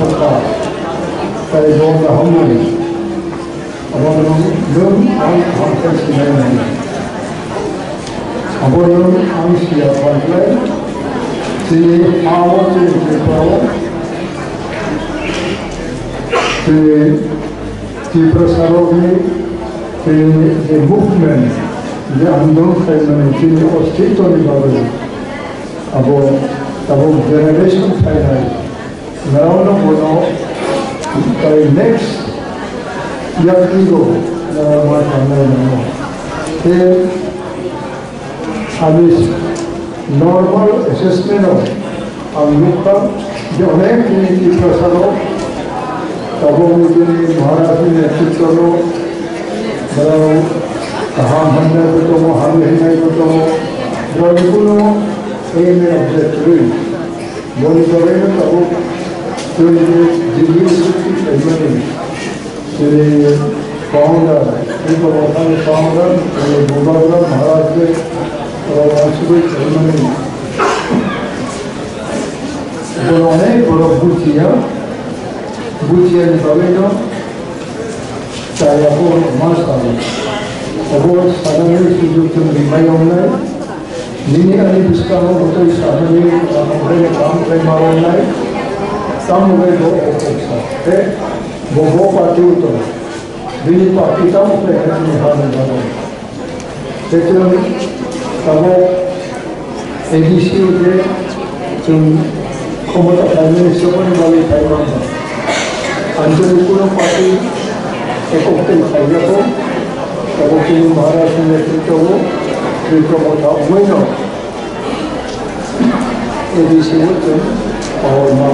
Buka kay doon na hamon. Abang ang festival abang ang siya pagkay si awat si pawa si prasarogni si movement si andong kailan si ostito ni baru abo generation kailan narawna bono kay next yakrigo na matangay mo habis normal assessment of angluka jonek ni prasaro tabo ni Maharaj ni netrutro baro kaham hamne to mo hamne hinai to mo baro kuno aim and objective boni kore na tabo to jili suti the founder, founder, Bubala Maharaj, Vasubhi ceremony. Bolone, Buchia ni Bavino, Chayapur, Masari. About suddenly Suzuki Rimay online, Nini Ali Biscano, suddenly Ram online, some way go Bobo party to Vini party tam play ni haran baro tekram tabo ADC de tum komota family sopani bali thaiwan anjali kuno party ekokte thaiya ko tabo ki Maharaj ne netrutro komota bueno ADC to और मां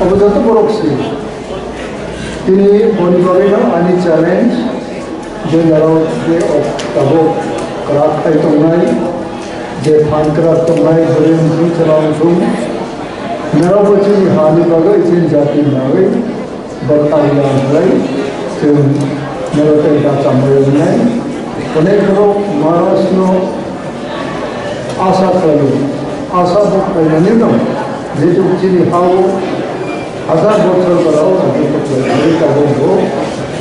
अब तो बरोक्सी ini bonibawina ani challenge je naro je tabo krak kai tongai je phan krak tongai baren ni chalao thum naro bachi hani baga isin jati nawe barkai la ngai tum naro kai ta chamai nai one karo Maharaj no asa kalu asa bok kai ni no je tu chini hawo हजार बच्चों कराओ अभी तक America हो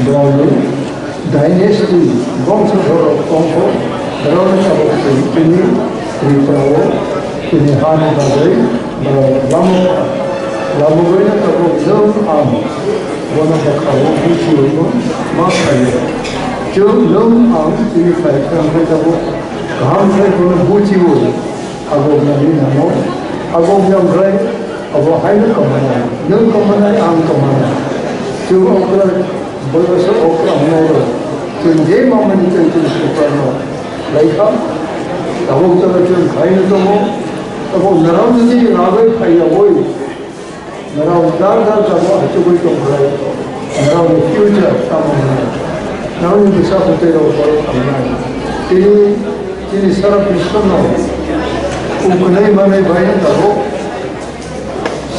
brown dynasty वंश धरो कौन brown का बच्चे किन्ही त्रिपुराओ किन्ही हाने बाजे लामो गए ना तब जम आम वना बखाओ बुची हो मास खाए जो जम आम किन्ही खाए हम तब काम से वना बुची हो अब नहीं नामो अब हम रहे अब हाइल कमाना नंग कमाना आम कमाना जो ओकरा बोलस ओकरा होना जो जे मामनी चलते ऊपर नो लाइका तब तो जो खाई तो वो तब नराव जी रावे खाया वही नराव दार तब अच्छे कोई तो भराई नराव फ्यूचर काम होना नराव दिशा होते रहो पर करना तेरी सारा विश्व ना उपनय माने भाई तब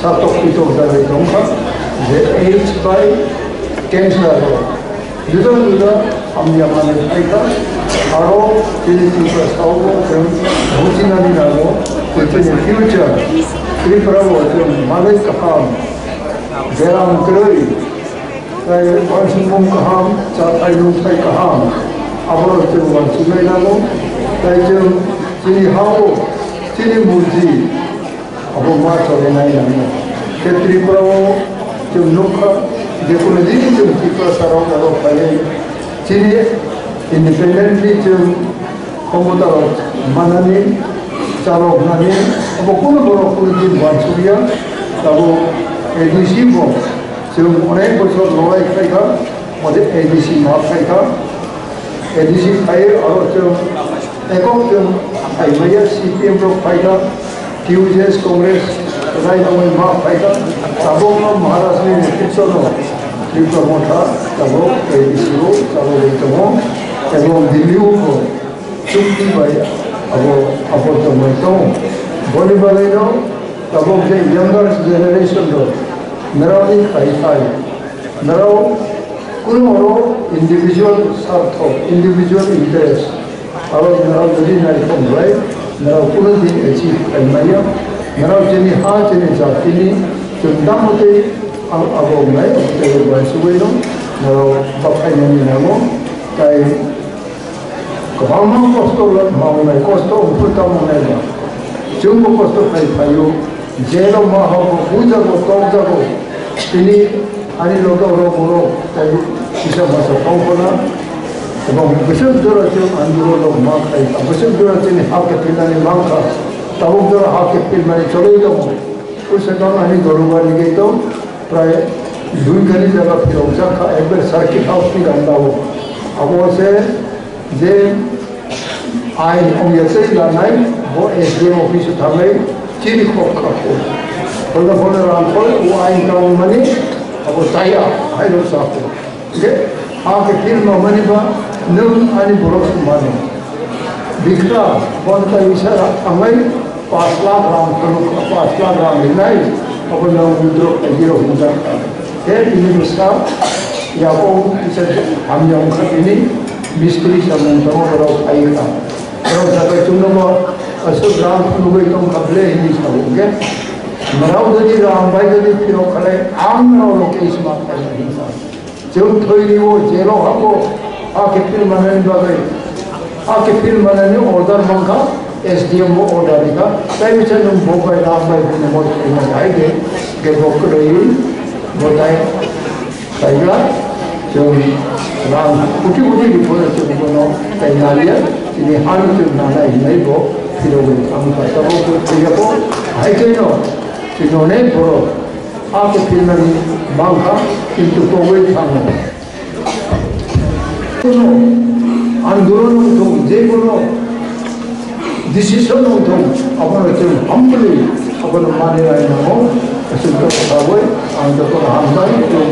Satu itu dari dongka, the age by cancer. Juga amnya mana mereka, aro jadi tiga tahun yang mungkin nanti nago, itu yang future. Ini perahu yang mana kaham, jalan kerui, saya wansumum kaham, catai nusai kaham, abang itu wansumai nago, saya jadi hawo, jadi murji. अब माँ चले नहीं जाने के त्रिपुरा वो जो नुक्का देखो न जी जो त्रिपुरा सारों का लोग पहले चीज़ इंडिपेंडेंटली जो कोमोदा माननी चारों माननी अब कौन बड़ा कोई दिन वांचुरिया तब वो एडीसी को जो उन्हें कुछ लोग लोग खाएगा मुझे एडीसी मार खाएगा एडीसी खाए और जो एकों जो आईमाया सीपीएम लोग खाएगा TUJS Congress राय नमन माँ फाइटर तबो महाराज ने नेतृत्व नो त्रिपुरा मोटा तबो एडीसीओ तबो लेटमो एवं दिल्ली को चुप्पी भाई अब तो मैं तो बोली बोले नो तबो जे यंगर जनरेशन नो मेरा भी खाई मेरा कुल मोरो इंडिविजुअल स्वार्थ इंडिविजुअल इंटरेस्ट और मेरा बड़ी नहीं कम भाई मेरा कुल दिन ऐसी कलमाया मेरा जनी हाँ जनी जाती नहीं चुंदा होते ago mai te ba suweno no bakanya ni namo kai Kebama kosto lot mau mai kosto uputa mau mai ba. Jumbo kosto kai payo jelo maha ko puja ko kauja ko ini ani loga ro kai isa masa kaupana sebab besar dora tu anduro log mak kai besar dora tu ni hak pilna ni mangka tahu dora hak pilna ni chole do उस समय ani दरोगा निके तो प्राय दुई घड़ी जगह फिर उसे का एक बार सर्किट हाउस में गंदा हो अब वो से जे आई हम ये से लानाई वो एसडीएम ऑफिस था में चीनी खोप का हो तो बोले राम को वो आई का मनी अब वो ताया आई लोग साफ हो ये आगे फिर मनी बा नम ani बोलो मनी दिखता कौन का इशारा हमें 5 लाख राम तो 5 लाख राम मिलना है अपन लोग विद्रोह कर हो जाता है ये मिस्टर या को इसे हम लोग खरीदने मिस्त्री समूह तो बड़ा आएगा और जब चुनाव असुर राम को कोई तो कबले ही नहीं मराव जदी राम भाई जदी फिर खले आम लोग के इस बात का नहीं था जब थोड़ी वो जेरो हमको आके फिर मनने बागे आके फिर मनने ऑर्डर मांगा एसडीएम वो ऑर्डर दिया तभी चलो मोबाइल राम भाई ने मोबाइल में आएंगे के बोक रही बताए साइला जो राम कुछ की बोले तो बोलो तैयारियां ini halu tu nana ini bo फिर वो हम करता हो तो फिर वो है कि नो इन्होंने बोलो आके फिर मैंने मांगा किंतु तो वही थाना तो आंदोलन तो जे बोलो डिसीजन तो अपन जो हम्बली अपन माने रहे ना हो ऐसे तो बताओ आंदोलन तो हम भाई तो